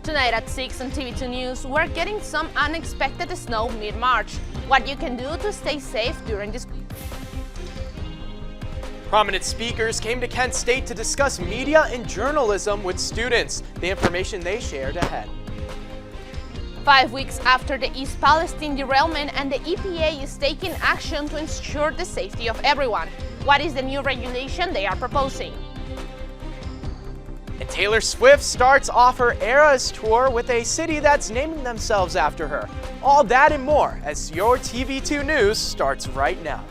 Tonight at 6 on TV2 News, we're getting some unexpected snow mid-March. What you can do to stay safe during this. Prominent speakers came to Kent State to discuss media and journalism with students. The information they shared ahead. 5 weeks after the East Palestine derailment, and the EPA is taking action to ensure the safety of everyone. What is the new regulation they are proposing? And Taylor Swift starts off her Eras tour with a city that's naming themselves after her. All that and more as your TV2 News starts right now.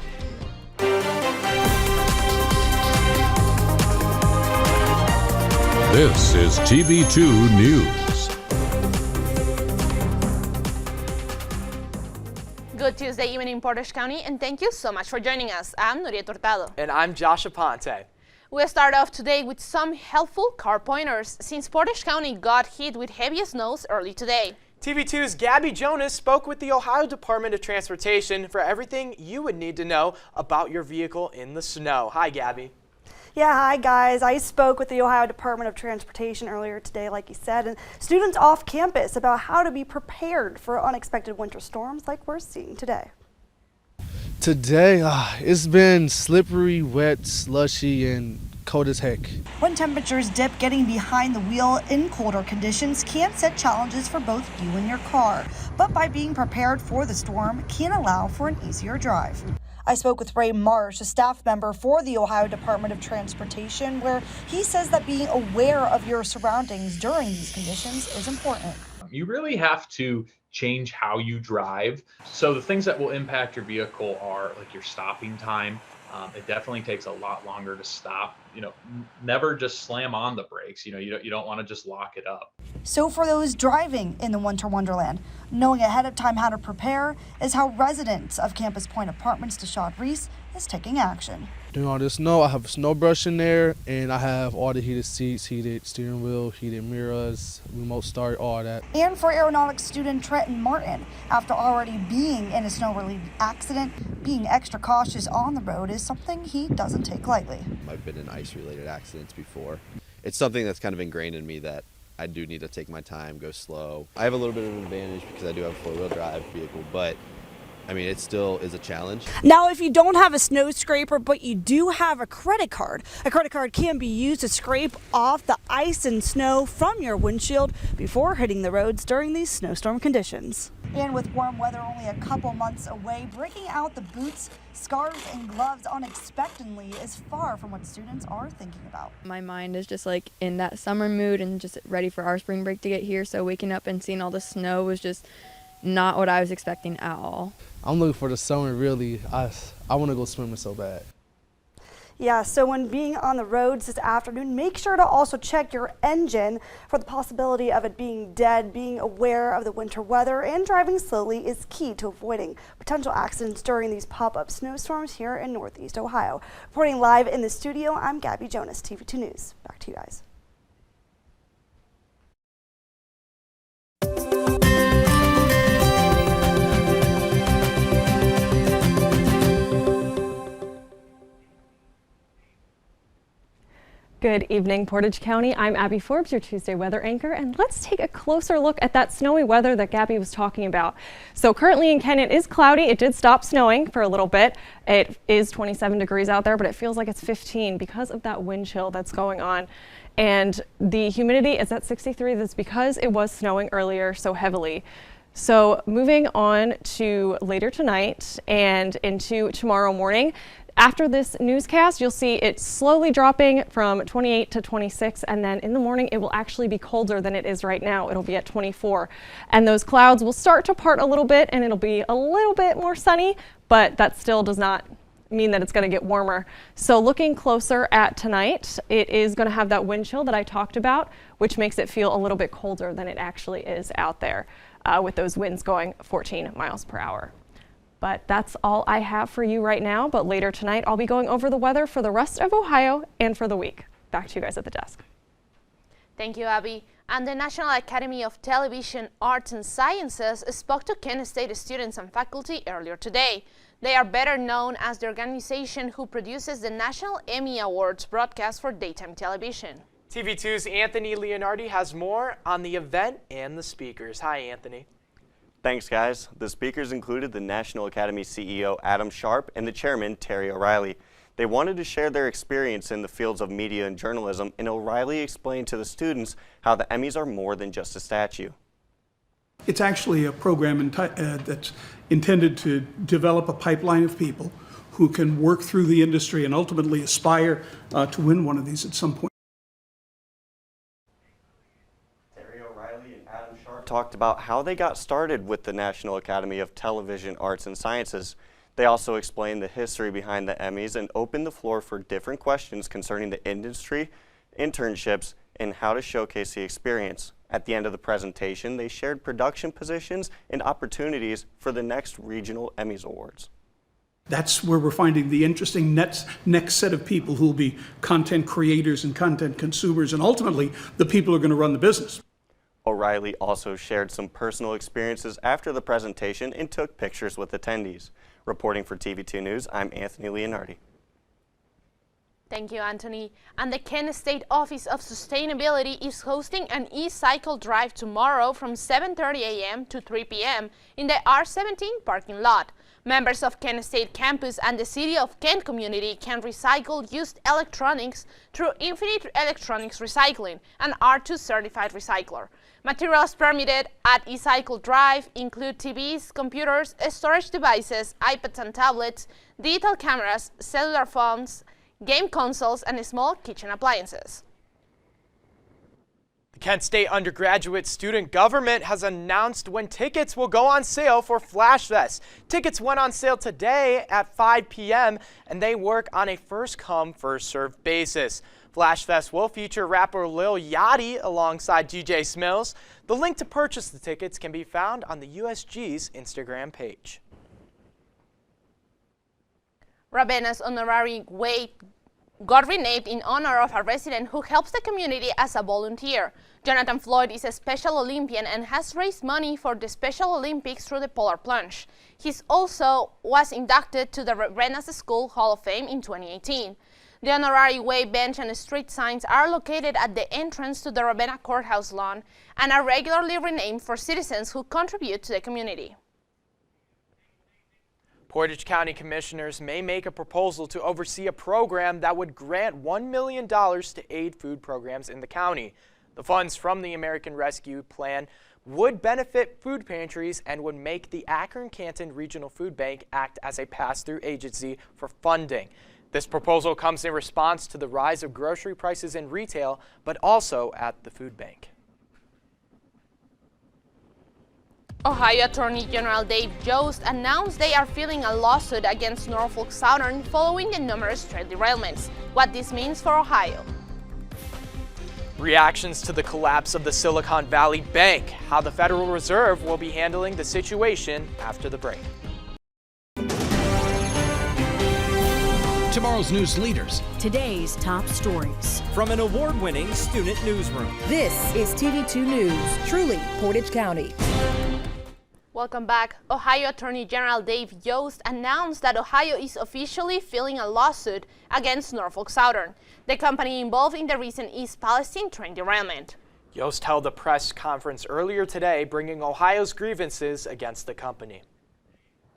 This is TV2 News. Good Tuesday evening in Portage County, and thank you so much for joining us. I'm Nuried Hurtado. And I'm Josh Aponte. We'll start off today with some helpful car pointers since Portage County got hit with heavy snows early today. TV2's Gabby Jonas spoke with the Ohio Department of Transportation for everything you would need to know about your vehicle in the snow. Hi, Gabby. Yeah, hi guys. I spoke with the Ohio Department of Transportation earlier today, like you said, and students off campus about how to be prepared for unexpected winter storms like we're seeing today. Today, it's been slippery, wet, slushy, and cold as heck. When temperatures dip, getting behind the wheel in colder conditions can set challenges for both you and your car. But by being prepared for the storm can allow for an easier drive. I spoke with Ray Marsh, a staff member for the Ohio Department of Transportation, where he says that being aware of your surroundings during these conditions is important. You really have to change how you drive. So the things that will impact your vehicle are like your stopping time. It definitely takes a lot longer to stop. Never just slam on the brakes. You don't want to just lock it up. So for those driving in the winter wonderland, knowing ahead of time how to prepare is how residents of Campus Point Apartments DeShawn Reese is taking action. During all this snow, I have a snow brush in there, and I have all the heated seats, heated steering wheel, heated mirrors, remote start, all that. And for aeronautics student Trenton Martin, after already being in a snow-related accident, being extra cautious on the road is something he doesn't take lightly. I've been in ice-related accidents before. It's something that's kind of ingrained in me that I do need to take my time, go slow. I have a little bit of an advantage because I do have a four-wheel drive vehicle, but I mean, it still is a challenge. Now, if you don't have a snow scraper, but you do have a credit card can be used to scrape off the ice and snow from your windshield before hitting the roads during these snowstorm conditions. And with warm weather only a couple months away, breaking out the boots, scarves, and gloves unexpectedly is far from what students are thinking about. My mind is just like in that summer mood and just ready for our spring break to get here. So waking up and seeing all the snow was just not what I was expecting at all. I'm looking for the summer, really. I want to go swimming so bad. Yeah, so when being on the roads this afternoon, make sure to also check your engine for the possibility of it being dead. Being aware of the winter weather and driving slowly is key to avoiding potential accidents during these pop-up snowstorms here in Northeast Ohio. Reporting live in the studio, I'm Gabby Jonas, TV2 News. Back to you guys. Good evening, Portage County. I'm Abby Forbes, your Tuesday weather anchor, and let's take a closer look at that snowy weather that Gabby was talking about. So currently in Kent, it is cloudy. It did stop snowing for a little bit. It is 27 degrees out there, but it feels like it's 15 because of that wind chill that's going on. And the humidity is at 63. That's because it was snowing earlier so heavily. So moving on to later tonight and into tomorrow morning, after this newscast, you'll see it slowly dropping from 28 to 26, and then in the morning it will actually be colder than it is right now. It'll be at 24, and those clouds will start to part a little bit, and it'll be a little bit more sunny, but that still does not mean that it's going to get warmer. So looking closer at tonight, it is going to have that wind chill that I talked about, which makes it feel a little bit colder than it actually is out there, with those winds going 14 miles per hour. But that's all I have for you right now. But later tonight, I'll be going over the weather for the rest of Ohio and for the week. Back to you guys at the desk. Thank you, Abby. And the National Academy of Television Arts and Sciences spoke to Kent State students and faculty earlier today. They are better known as the organization who produces the National Emmy Awards broadcast for daytime television. TV2's Anthony Leonardi has more on the event and the speakers. Hi, Anthony. Thanks, guys. The speakers included the National Academy CEO Adam Sharp and the chairman Terry O'Reilly. They wanted to share their experience in the fields of media and journalism, and O'Reilly explained to the students how the Emmys are more than just a statue. It's actually a program that's intended to develop a pipeline of people who can work through the industry and ultimately aspire to win one of these at some point. Terry O'Reilly and Adam Sharp talked about how they got started with the National Academy of Television Arts and Sciences. They also explained the history behind the Emmys and opened the floor for different questions concerning the industry, internships, and how to showcase the experience. At the end of the presentation, they shared production positions and opportunities for the next regional Emmys Awards. That's where we're finding the interesting next set of people who will be content creators and content consumers, and ultimately the people who are going to run the business. O'Reilly also shared some personal experiences after the presentation and took pictures with attendees. Reporting for TV2 News, I'm Anthony Leonardi. Thank you, Anthony. And the Kent State Office of Sustainability is hosting an e-cycle drive tomorrow from 7:30 a.m. to 3 p.m. in the R17 parking lot. Members of Kent State campus and the City of Kent community can recycle used electronics through Infinite Electronics Recycling, an R2 certified recycler. Materials permitted at e-cycle drive include TVs, computers, storage devices, iPads and tablets, digital cameras, cellular phones, game consoles, and small kitchen appliances. The Kent State undergraduate student government has announced when tickets will go on sale for Flash Fest. Tickets went on sale today at 5 p.m. and they work on a first-come, first-served basis. Flash Fest will feature rapper Lil Yachty alongside DJ Smills. The link to purchase the tickets can be found on the USG's Instagram page. Ravenna's honorary way got renamed in honor of a resident who helps the community as a volunteer. Jonathan Floyd is a Special Olympian and has raised money for the Special Olympics through the Polar Plunge. He also was inducted to the Ravenna's School Hall of Fame in 2018. The honorary way bench and street signs are located at the entrance to the Ravenna Courthouse lawn and are regularly renamed for citizens who contribute to the community. Portage County commissioners may make a proposal to oversee a program that would grant $1 million to aid food programs in the county. The funds from the American Rescue Plan would benefit food pantries and would make the Akron-Canton Regional Food Bank act as a pass-through agency for funding. This proposal comes in response to the rise of grocery prices in retail, but also at the food bank. Ohio Attorney General Dave Yost announced they are filing a lawsuit against Norfolk Southern following the numerous train derailments. What this means for Ohio. Reactions to the collapse of the Silicon Valley Bank, how the Federal Reserve will be handling the situation after the break. Tomorrow's news leaders. Today's top stories. From an award-winning student newsroom. This is TV2 News, truly Portage County. Welcome back. Ohio Attorney General Dave Yost announced that Ohio is officially filing a lawsuit against Norfolk Southern, the company involved in the recent East Palestine train derailment. Yost held a press conference earlier today bringing Ohio's grievances against the company.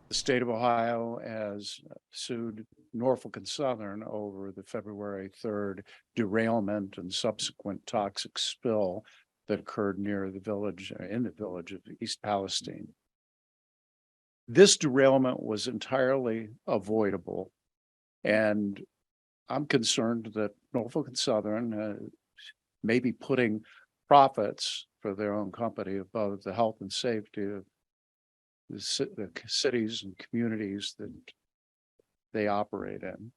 The state of Ohio has sued Norfolk and Southern over the February 3rd derailment and subsequent toxic spill that occurred near the village, in the village of East Palestine. This derailment was entirely avoidable, and I'm concerned that Norfolk and Southern may be putting profits for their own company above the health and safety of the cities and communities that they operate in.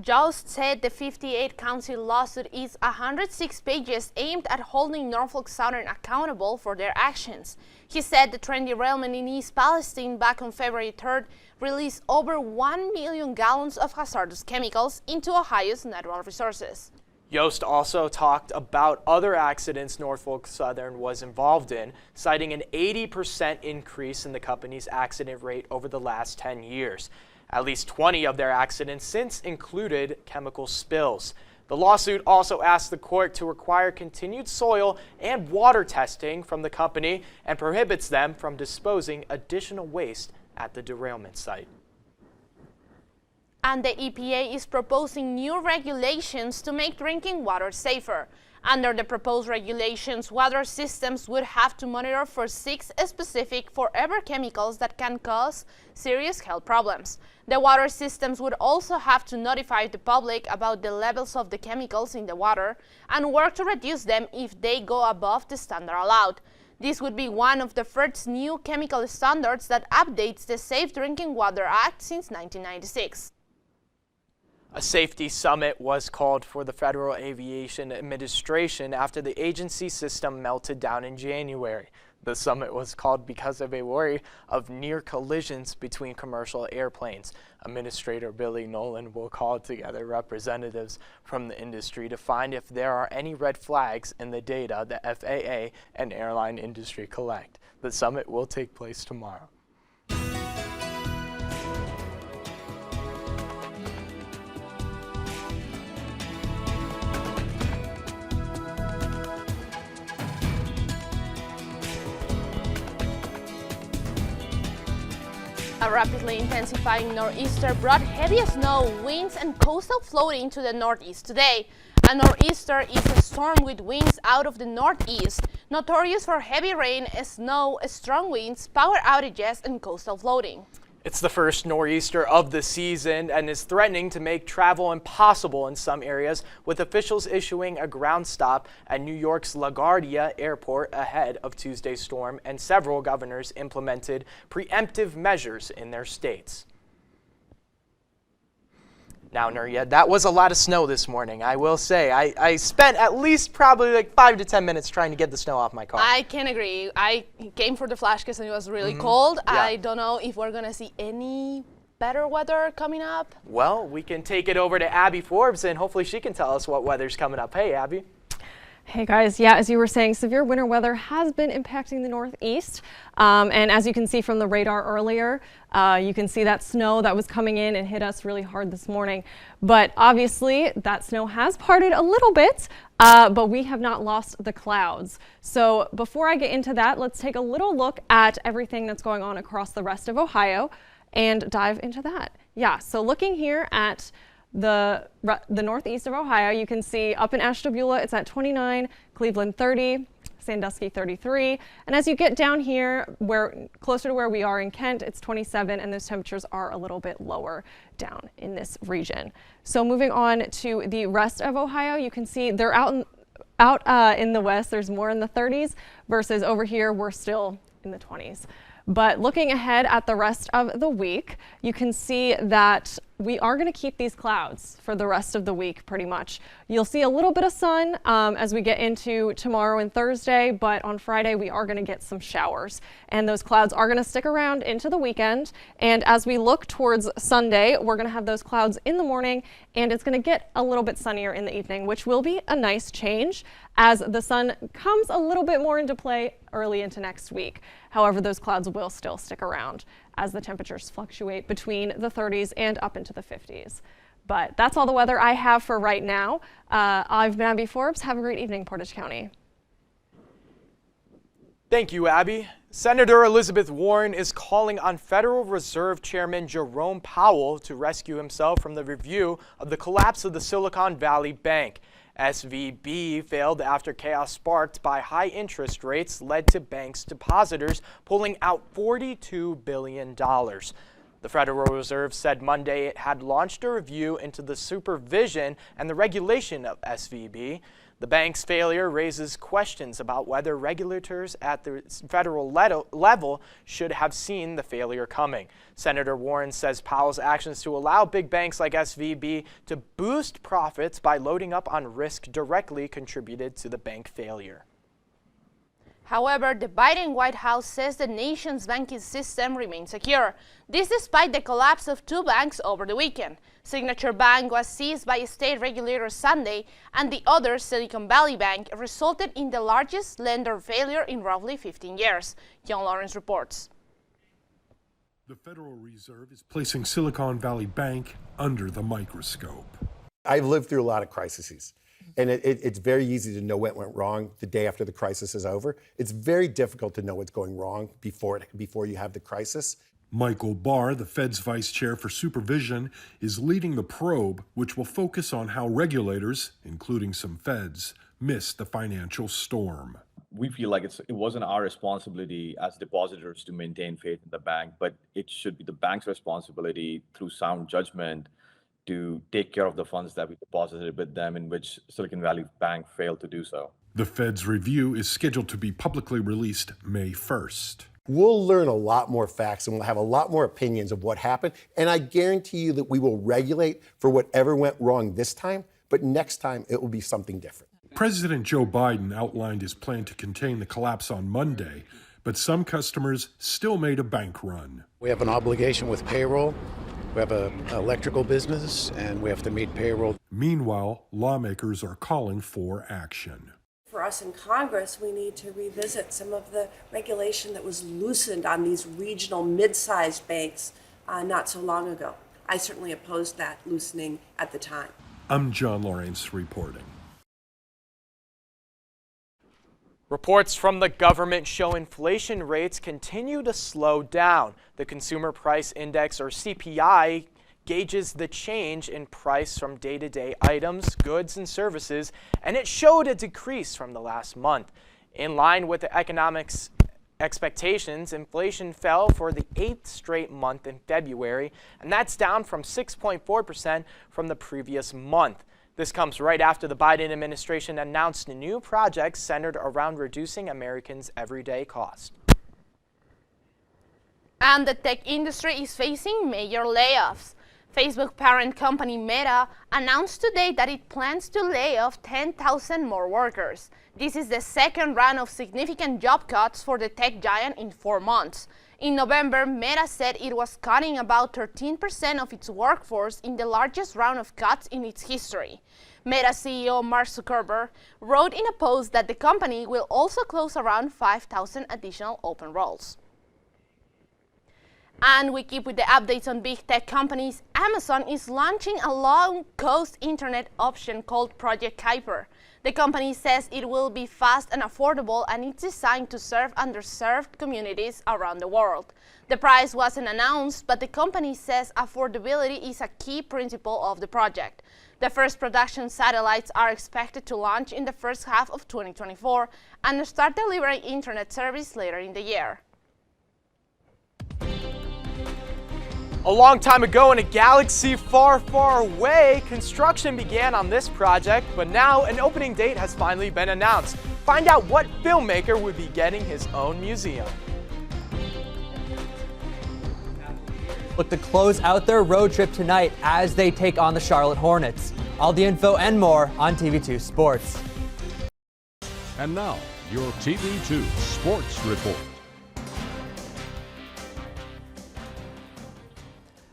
Yost said the 58-count lawsuit is 106 pages aimed at holding Norfolk Southern accountable for their actions. He said the train derailment in East Palestine back on February 3rd released over 1 million gallons of hazardous chemicals into Ohio's natural resources. Yost also talked about other accidents Norfolk Southern was involved in, citing an 80% increase in the company's accident rate over the last 10 years. At least 20 of their accidents since included chemical spills. The lawsuit also asked the court to require continued soil and water testing from the company and prohibits them from disposing additional waste at the derailment site. And the EPA is proposing new regulations to make drinking water safer. Under the proposed regulations, water systems would have to monitor for 6 specific forever chemicals that can cause serious health problems. The water systems would also have to notify the public about the levels of the chemicals in the water and work to reduce them if they go above the standard allowed. This would be one of the first new chemical standards that updates the Safe Drinking Water Act since 1996. A safety summit was called for the Federal Aviation Administration after the agency system melted down in January. The summit was called because of a worry of near collisions between commercial airplanes. Administrator Billy Nolan will call together representatives from the industry to find if there are any red flags in the data the FAA and airline industry collect. The summit will take place tomorrow. A rapidly intensifying nor'easter brought heavy snow, winds, and coastal flooding to the northeast today. A nor'easter is a storm with winds out of the northeast, notorious for heavy rain, snow, strong winds, power outages, and coastal flooding. It's the first nor'easter of the season and is threatening to make travel impossible in some areas, with officials issuing a ground stop at New York's LaGuardia Airport ahead of Tuesday's storm, and several governors implemented preemptive measures in their states. Now, Nuried, that was a lot of snow this morning. I will say, I spent at least probably like 5 to 10 minutes trying to get the snow off my car. I can agree. I came for the flash because it was really cold. Yeah. I don't know if we're going to see any better weather coming up. Well, we can take it over to Abby Forbes, and hopefully she can tell us what weather's coming up. Hey, Abby. Hey guys, yeah, as you were saying, severe winter weather has been impacting the Northeast. And as you can see from the radar earlier, you can see that snow that was coming in and hit us really hard this morning. But obviously that snow has parted a little bit, but we have not lost the clouds. So before I get into that, let's take a little look at everything that's going on across the rest of Ohio and dive into that. Yeah, so looking here at the northeast of Ohio, you can see up in Ashtabula, it's at 29, Cleveland 30, Sandusky 33. And as you get down here, closer to where we are in Kent, it's 27, and those temperatures are a little bit lower down in this region. So moving on to the rest of Ohio, you can see they're out in the west, there's more in the 30s, versus over here, we're still in the 20s. But looking ahead at the rest of the week, you can see that we are going to keep these clouds for the rest of the week pretty much. You'll see a little bit of sun as we get into tomorrow and Thursday, but on Friday we are going to get some showers. And those clouds are going to stick around into the weekend. And as we look towards Sunday, we're going to have those clouds in the morning, and it's going to get a little bit sunnier in the evening, which will be a nice change as the sun comes a little bit more into play early into next week. However, those clouds will still stick around as the temperatures fluctuate between the 30s and up into the 50s. But that's all the weather I have for right now. I've been Abby Forbes. Have a great evening, Portage County. Thank you, Abby. Senator Elizabeth Warren is calling on Federal Reserve Chairman Jerome Powell to rescue himself from the review of the collapse of the Silicon Valley Bank. SVB failed after chaos sparked by high interest rates led to banks' depositors pulling out $42 billion. The Federal Reserve said Monday it had launched a review into the supervision and the regulation of SVB. The bank's failure raises questions about whether regulators at the federal level should have seen the failure coming. Senator Warren says Powell's actions to allow big banks like SVB to boost profits by loading up on risk directly contributed to the bank failure. However, the Biden White House says the nation's banking system remains secure. This despite the collapse of 2 banks over the weekend. Signature Bank was seized by state regulators Sunday, and the other, Silicon Valley Bank, resulted in the largest lender failure in roughly 15 years. John Lawrence reports. The Federal Reserve is placing Silicon Valley Bank under the microscope. I've lived through a lot of crises, and it's very easy to know what went wrong the day after the crisis is over. It's very difficult to know what's going wrong before you have the crisis. Michael Barr, the Fed's vice chair for supervision, is leading the probe, which will focus on how regulators, including some feds, missed the financial storm. We feel like it wasn't our responsibility as depositors to maintain faith in the bank, but it should be the bank's responsibility through sound judgment to take care of the funds that we deposited with them, in which Silicon Valley Bank failed to do so. The Fed's review is scheduled to be publicly released May 1st. We'll learn a lot more facts and we'll have a lot more opinions of what happened. And I guarantee you that we will regulate for whatever went wrong this time, but next time it will be something different. President Joe Biden outlined his plan to contain the collapse on Monday, but some customers still made a bank run. We have an obligation with payroll. We have an electrical business, and we have to meet payroll. Meanwhile, lawmakers are calling for action. For us in Congress, we need to revisit some of the regulation that was loosened on these regional mid-sized banks not so long ago. I certainly opposed that loosening at the time. I'm John Lawrence reporting. Reports from the government show inflation rates continue to slow down. The Consumer Price Index, or CPI, gauges the change in price from day-to-day items, goods, and services, and it showed a decrease from the last month. In line with the economics expectations, inflation fell for the 8th straight month in February, and that's down from 6.4% from the previous month. This comes right after the Biden administration announced new projects centered around reducing Americans' everyday costs. And the tech industry is facing major layoffs. Facebook parent company Meta announced today that it plans to lay off 10,000 more workers. This is the second round of significant job cuts for the tech giant in 4 months. In November, Meta said it was cutting about 13% of its workforce in the largest round of cuts in its history. Meta CEO Mark Zuckerberg wrote in a post that the company will also close around 5,000 additional open roles. And we keep with the updates on big tech companies. Amazon is launching a low-cost internet option called Project Kuiper. The company says it will be fast and affordable, and it's designed to serve underserved communities around the world. The price wasn't announced, but the company says affordability is a key principle of the project. The first production satellites are expected to launch in the first half of 2024 and start delivering internet service later in the year. A long time ago in a galaxy far, far away, construction began on this project, but now an opening date has finally been announced. Find out what filmmaker would be getting his own museum. Look to close out their road trip tonight as they take on the Charlotte Hornets. All the info and more on TV2 Sports. And now, your TV2 Sports Report.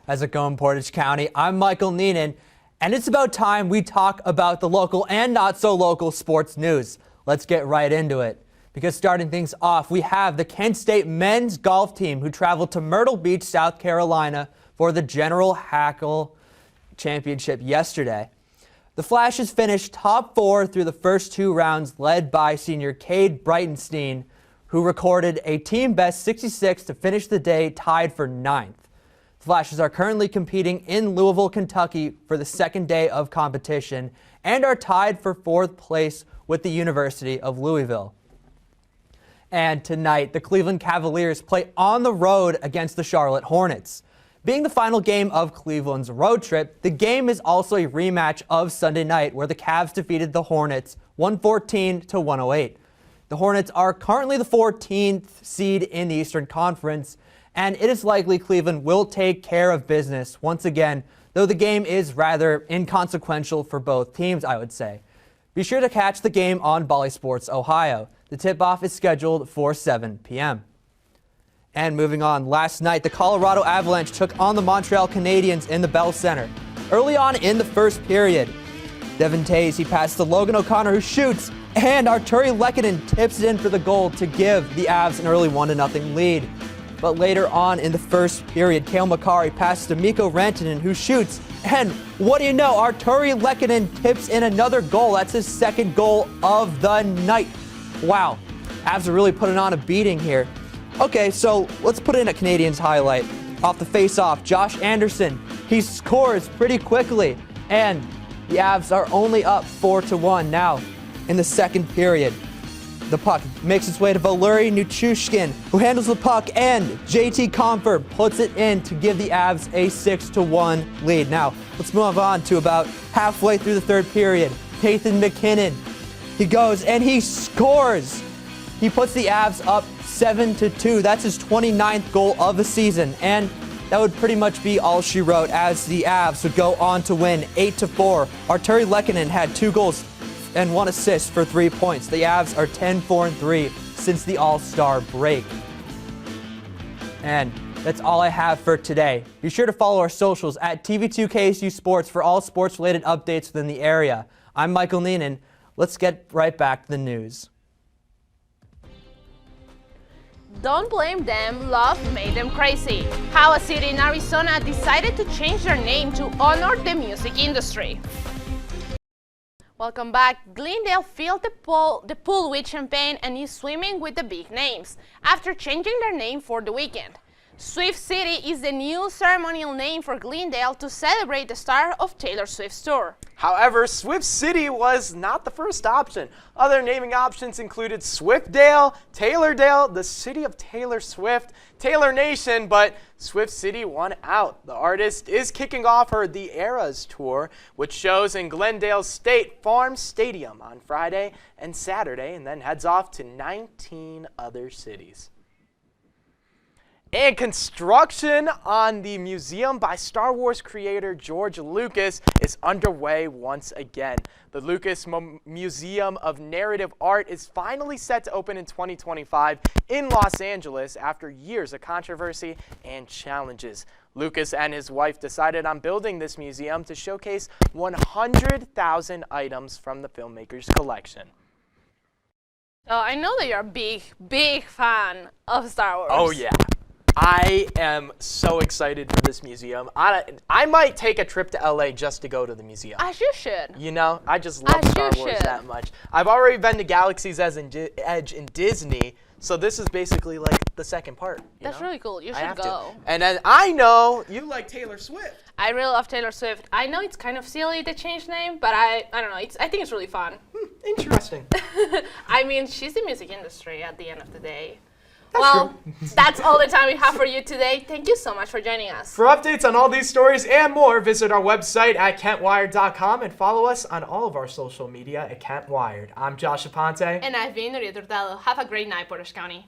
How's it going, Portage County? I'm Michael Neenan, and it's about time we talk about the local and not so local sports news. Let's get right into it. Because starting things off, we have the Kent State men's golf team who traveled to Myrtle Beach, South Carolina for the General Hackle Championship yesterday. The Flashes finished top 4 through the first 2 rounds, led by senior Cade Breitenstein, who recorded a team best 66 to finish the day tied for 9th. The Flashes are currently competing in Louisville, Kentucky for the second day of competition and are tied for 4th place with the University of Louisville. And tonight, the Cleveland Cavaliers play on the road against the Charlotte Hornets. Being the final game of Cleveland's road trip, the game is also a rematch of Sunday night where the Cavs defeated the Hornets 114 to 108. The Hornets are currently the 14th seed in the Eastern Conference, and it is likely Cleveland will take care of business once again, though the game is rather inconsequential for both teams, I would say. Be sure to catch the game on Bally Sports Ohio. The tip-off is scheduled for 7 p.m. And moving on, last night, the Colorado Avalanche took on the Montreal Canadiens in the Bell Center. Early on in the first period, Devin Tays, he passed to Logan O'Connor, who shoots, and Arturi Lehkonen tips it in for the goal to give the Avs an early 1-0 lead. But later on in the first period, Cale Makari passes to Mikko Rantanen, who shoots, And what do you know? Arturi Lehkonen tips in another goal. That's his second goal of the night. Wow, Avs are really putting on a beating here. Okay, so let's put in a Canadiens highlight. Off the face-off, Josh Anderson, he scores pretty quickly. And the Avs are only up 4-1 now in the second period. The puck makes its way to Valeri Nichushkin, who handles the puck, and JT Compher puts it in to give the Avs a 6-1 lead. Now, let's move on to about halfway through the third period. Nathan McKinnon, he goes and he scores. He puts the Avs up 7-2. That's his 29th goal of the season, and that would pretty much be all she wrote, as the Avs would go on to win 8-4. Arturi Lehkonen had 2 goals and 1 assist for 3 points. The Avs are 10-4-3 since the All-Star break. And that's all I have for today. Be sure to follow our socials at TV2 KSU Sports for all sports-related updates within the area. I'm Michael Neenan. Let's get right back to the news. Don't blame them, love made them crazy. How a city in Arizona decided to change their name to honor the music industry. Welcome back. Glendale filled the pool with champagne and is swimming with the big names after changing their name for the weekend. Swift City is the new ceremonial name for Glendale to celebrate the start of Taylor Swift's tour. However, Swift City was not the first option. Other naming options included Swiftdale, Taylordale, the city of Taylor Swift, Taylor Nation, but Swift City won out. The artist is kicking off her The Eras tour, which shows in Glendale's State Farm Stadium on Friday and Saturday, and then heads off to 19 other cities. And construction on the museum by Star Wars creator George Lucas is underway once again. The Lucas Museum of Narrative Art is finally set to open in 2025 in Los Angeles after years of controversy and challenges. Lucas and his wife decided on building this museum to showcase 100,000 items from the filmmaker's collection. So I know that you're a big fan of Star Wars. Oh yeah. I am so excited for this museum. I might take a trip to LA just to go to the museum. As you should. You know, I just love Star Wars that much. I've already been to Galaxy's Edge in Disney, so this is basically like the second part. That's really cool. You should go. And then I know you like Taylor Swift. I really love Taylor Swift. I know it's kind of silly to change name, but I don't know. I think it's really fun. Interesting. I mean, she's the music industry at the end of the day. That's true. That's all the time we have for you today. Thank you so much for joining us. For updates on all these stories and more, visit our website at KentWired.com and follow us on all of our social media at KentWired. I'm Josh Aponte. And I've been Nuried. Have a great night, Portage County.